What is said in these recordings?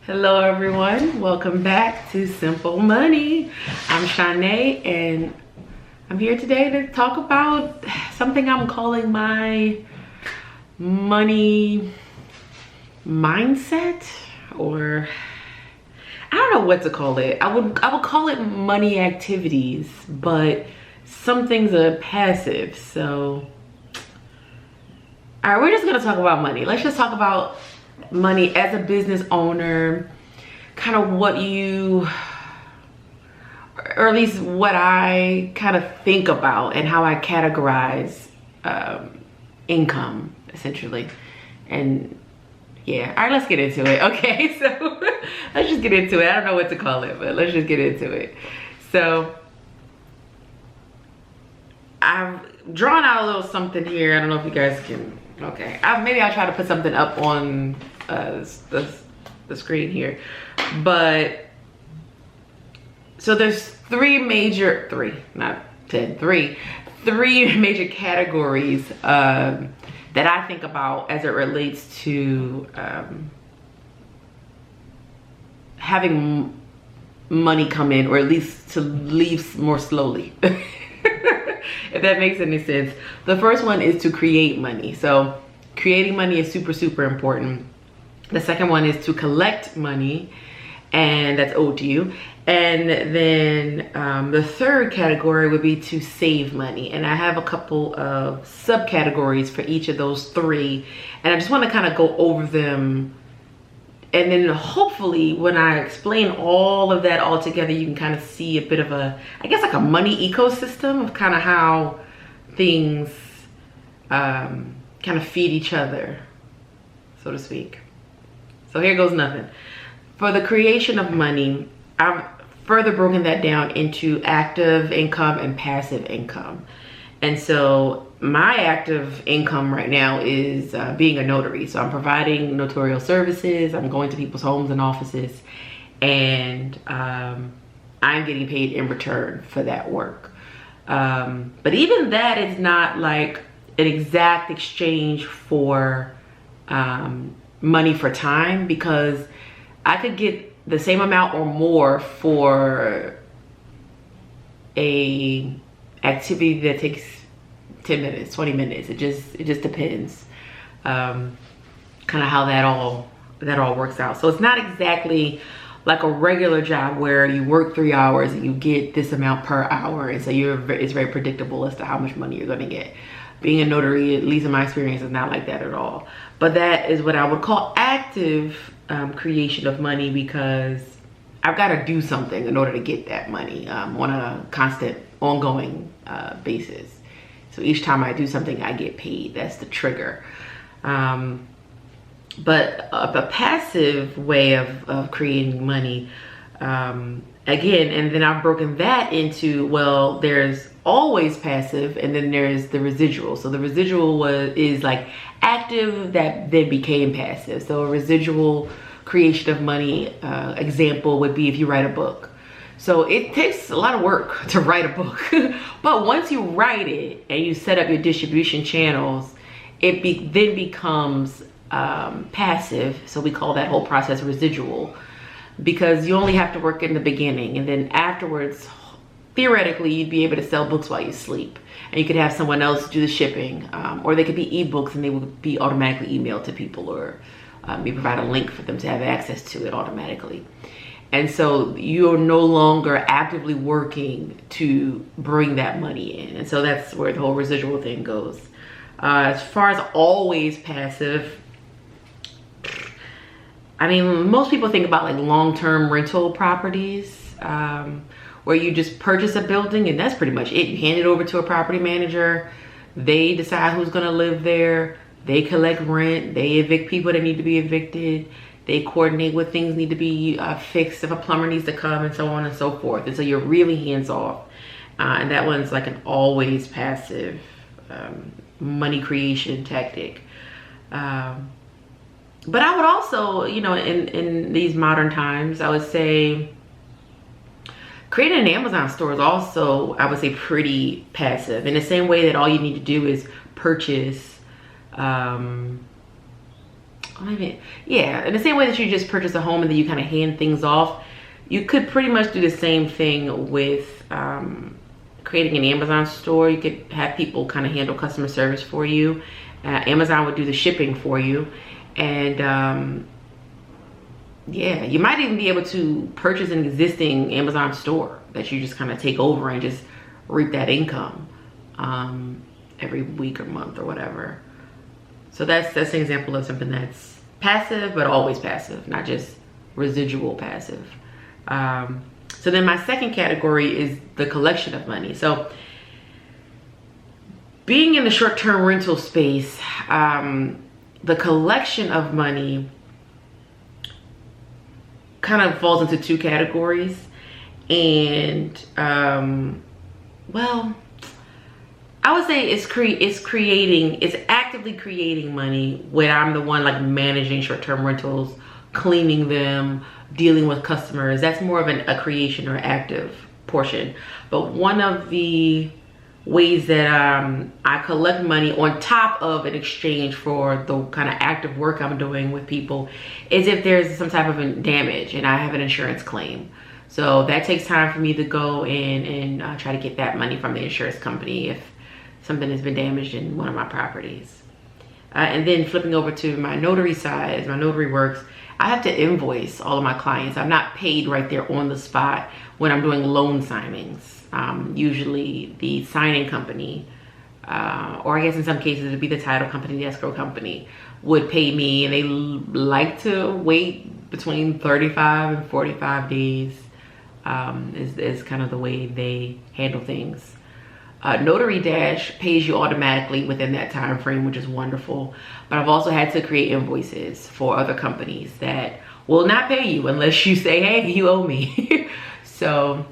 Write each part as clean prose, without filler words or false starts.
Hello everyone, welcome back to Simple Money. I'm Shanae and I'm here today to talk about something I'm calling my money mindset, or I don't know what to call it. I would call it money activities, but some things are passive. So all right, we're just gonna talk about money. Let's just talk about money as a business owner, kind of what you, or at least what I kind of think about and how I categorize income, essentially. And yeah, all right, let's get into it. Okay, so let's just get into it. I don't know what to call it, but let's just get into it. So I've drawn out a little something here. I don't know if you guys can, okay. Maybe I'll try to put something up on the screen here. But so there's three major categories that I think about as it relates to having money come in, or at least to leave more slowly. If that makes any sense. The first one is to create money. So creating money is super important. The second one is to collect money, and that's owed to you. And then the third category would be to save money. And I have a couple of subcategories for each of those three. And I just want to kind of go over them. And then hopefully when I explain all of that all together, you can kind of see a bit of a, I guess like a money ecosystem of kind of how things kind of feed each other, so to speak. So here goes nothing. For the creation of money, I've further broken that down into active income and passive income. And so my active income right now is being a notary. So I'm providing notarial services. I'm going to people's homes and offices, and I'm getting paid in return for that work. But even that is not like an exact exchange for money for time, because I could get the same amount or more for a activity that takes 10 minutes, 20 minutes. It just depends kind of how that all works out. So it's not exactly like a regular job where you work 3 hours and you get this amount per hour, and so it's very predictable as to how much money you're going to get. Being a notary, at least in my experience, is not like that at all. But that is what I would call active creation of money, because I've got to do something in order to get that money on a constant, ongoing basis. So each time I do something, I get paid. That's the trigger. But a passive way of creating money, again, and then I've broken that into, well, there's always passive, and then there's the residual. So the residual is like active that then became passive. So a residual creation of money example would be if you write a book. So it takes a lot of work to write a book, but once you write it and you set up your distribution channels, it then becomes passive. So we call that whole process residual, because you only have to work in the beginning, and then afterwards, theoretically, you'd be able to sell books while you sleep, and you could have someone else do the shipping, or they could be ebooks and they would be automatically emailed to people, or you provide a link for them to have access to it automatically. And so you're no longer actively working to bring that money in. And so that's where the whole residual thing goes. As far as always passive, I mean, most people think about like long-term rental properties, where you just purchase a building and that's pretty much it. You hand it over to a property manager. They decide who's gonna live there. They collect rent. They evict people that need to be evicted. They coordinate what things need to be fixed, if a plumber needs to come, and so on and so forth. And so you're really hands-off. And that one's like an always passive money creation tactic. But I would also, you know, in these modern times, I would say creating an Amazon store is also, I would say, pretty passive. In the same way that all you need to do is purchase maybe, yeah, in the same way that you just purchase a home and then you kind of hand things off, you could pretty much do the same thing with creating an Amazon store. You could have people kind of handle customer service for you. Amazon would do the shipping for you. And yeah, you might even be able to purchase an existing Amazon store that you just kind of take over and just reap that income every week or month or whatever. So that's an example of something that's passive, but always passive, not just residual passive. So then my second category is the collection of money. So being in the short-term rental space, the collection of money kind of falls into two categories. And well, I would say it's actively creating money when I'm the one like managing short-term rentals, cleaning them, dealing with customers. That's more of a creation or active portion. But one of the ways that I collect money on top of an exchange for the kind of active work I'm doing with people is if there's some type of damage and I have an insurance claim. So that takes time for me to go in and try to get that money from the insurance company if something has been damaged in one of my properties. And then flipping over to my notary side, as my notary works, I have to invoice all of my clients. I'm not paid right there on the spot when I'm doing loan signings. Usually the signing company, or I guess in some cases it'd be the title company, the escrow company, would pay me, and they like to wait between 35 and 45 days is kind of the way they handle things. Notary Dash pays you automatically within that time frame, which is wonderful. But I've also had to create invoices for other companies that will not pay you unless you say, hey, you owe me. So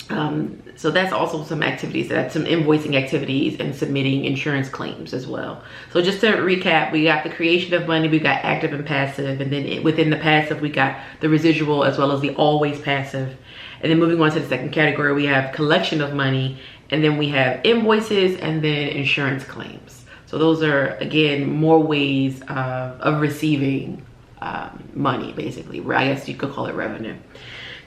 that's also some activities, some invoicing activities and submitting insurance claims as well. So just to recap, we got the creation of money, we got active and passive, and then within the passive, we got the residual as well as the always passive. And then moving on to the second category, we have collection of money, and then we have invoices and then insurance claims. So those are, again, more ways of receiving money, basically. I guess you could call it revenue.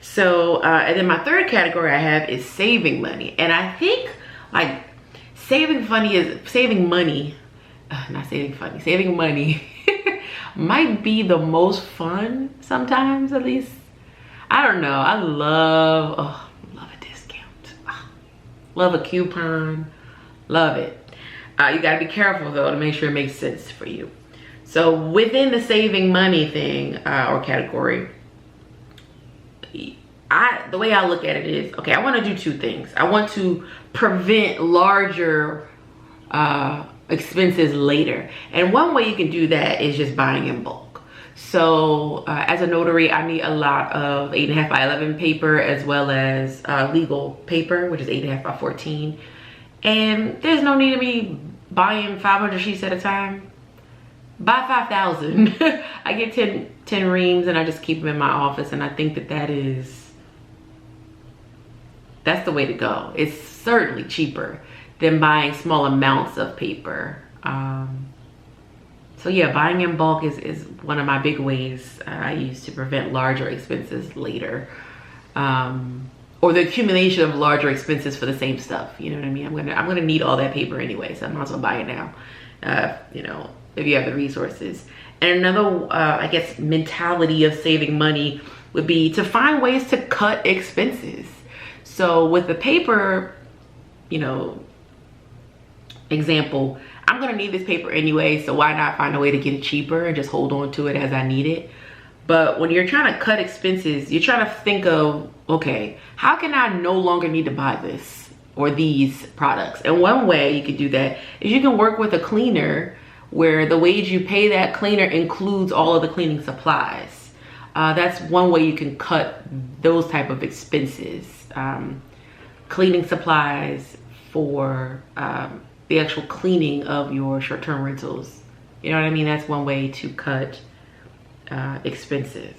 So, and then my third category I have is saving money. And I think like saving money might be the most fun sometimes, at least. I don't know. I love a discount. Love a coupon. Love it. You got to be careful though to make sure it makes sense for you. So within the saving money thing or category, the way I look at it is, okay, I want to do two things. I want to prevent larger expenses later. And one way you can do that is just buying in bulk. So as a notary, I need a lot of 8.5 by 11 paper as well as legal paper, which is 8.5 by 14. And there's no need of me buying 500 sheets at a time. Buy 5,000. I get 10 reams and I just keep them in my office. And I think that's the way to go. It's certainly cheaper than buying small amounts of paper. So yeah, buying in bulk is one of my big ways I use to prevent larger expenses later. Or the accumulation of larger expenses for the same stuff. You know what I mean? I'm gonna need all that paper anyway, so I might as well buy it now. You know, if you have the resources. And another, I guess, mentality of saving money would be to find ways to cut expenses. So with the paper, you know, example, I'm gonna need this paper anyway, so why not find a way to get it cheaper and just hold on to it as I need it? But when you're trying to cut expenses, you're trying to think of, okay, how can I no longer need to buy this or these products? And one way you could do that is you can work with a cleaner where the wage you pay that cleaner includes all of the cleaning supplies. That's one way you can cut those type of expenses. Cleaning supplies for the actual cleaning of your short-term rentals. You know what I mean? That's one way to cut expenses.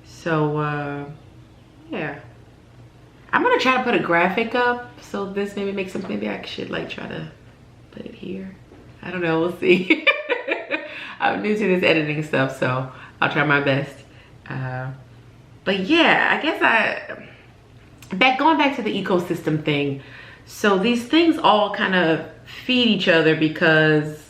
So yeah, I'm gonna try to put a graphic up so this maybe makes sense. Maybe I should like try to put it here. I don't know, we'll see. I'm new to this editing stuff, so I'll try my best. But yeah, I guess going back to the ecosystem thing. So these things all kind of feed each other because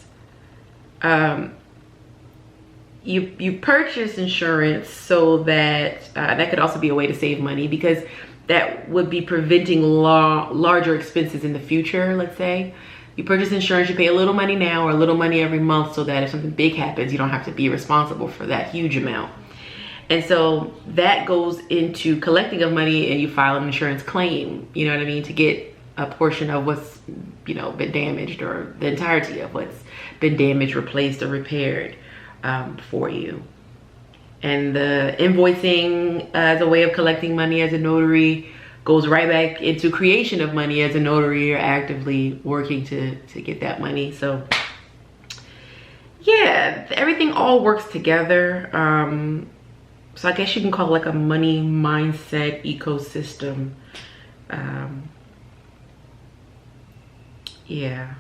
you purchase insurance so that that could also be a way to save money, because that would be preventing larger expenses in the future. Let's say you purchase insurance, you pay a little money now or a little money every month so that if something big happens, you don't have to be responsible for that huge amount. And so that goes into collecting of money, and you file an insurance claim, you know what I mean, to get a portion of what's, you know, been damaged, or the entirety of what's been damaged, replaced, or repaired for you. And the invoicing as a way of collecting money as a notary goes right back into creation of money as a notary. You're actively working to get that money. So yeah, everything all works together. So I guess you can call it like a money mindset ecosystem. Yeah.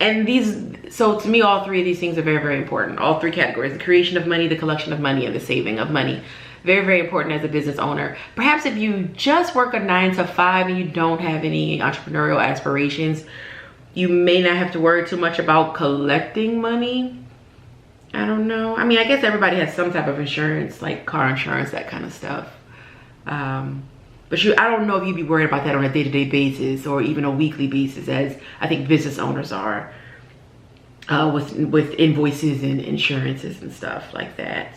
And so to me, all three of these things are very, very important. All three categories: the creation of money, the collection of money, and the saving of money. Very, very important as a business owner. Perhaps if you just work a 9 to 5 and you don't have any entrepreneurial aspirations, you may not have to worry too much about collecting money. I don't know. I mean, I guess everybody has some type of insurance, like car insurance, that kind of stuff. But I don't know if you'd be worried about that on a day-to-day basis or even a weekly basis, as I think business owners are, with invoices and insurances and stuff like that.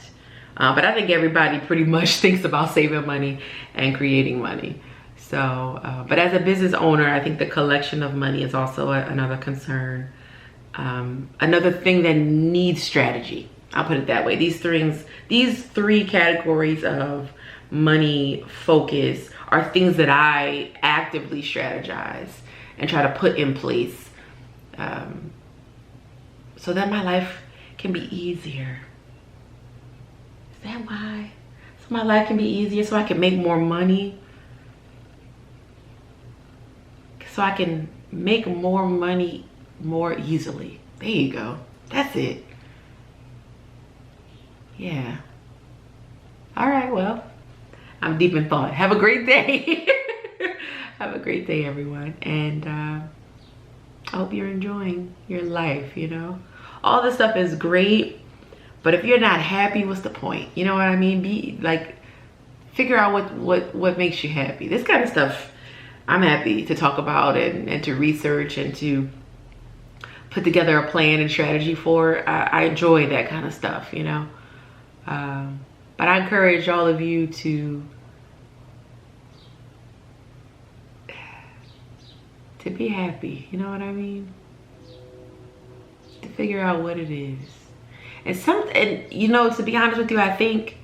But I think everybody pretty much thinks about saving money and creating money. So, but as a business owner, I think the collection of money is also another concern. Another thing that needs strategy. I'll put it that way. These three categories of money focus are things that I actively strategize and try to put in place, so that my life can be easier. Is that why? So my life can be easier, so I can make more money. So I can make more money more easily. There you go. That's it. Yeah. All right, well, I'm deep in thought. Have a great day. Have a great day, everyone. And I hope you're enjoying your life, you know. All this stuff is great, but if you're not happy, what's the point? You know what I mean? Figure out what makes you happy. This kind of stuff I'm happy to talk about and to research and to put together a plan and strategy for. I enjoy that kind of stuff, you know. But I encourage all of you to be happy, you know what I mean? To figure out what it is. And you know, to be honest with you, I think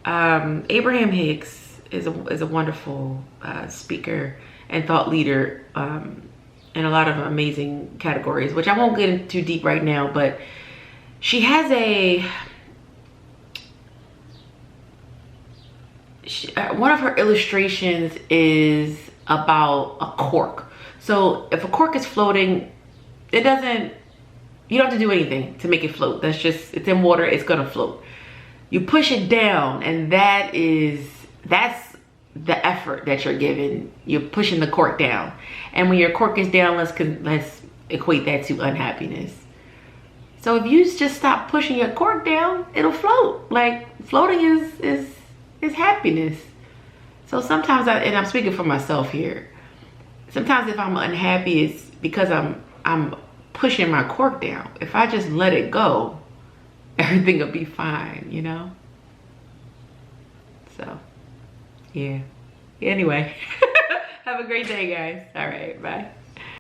Abraham Hicks is a wonderful speaker and thought leader in a lot of amazing categories, which I won't get into too deep right now, but she has one of her illustrations is about a cork. So if a cork is floating, you don't have to do anything to make it float. It's in water, it's gonna float. You push it down, and that's the effort that you're giving. You're pushing the cork down. And when your cork is down, let's equate that to unhappiness. So if you just stop pushing your cork down, it'll float. Like, floating is happiness. So sometimes and I'm speaking for myself here, sometimes if I'm unhappy, it's because I'm pushing my cork down. If I just let it go, everything will be fine, you know? So, yeah. Anyway, have a great day, guys. All right, bye.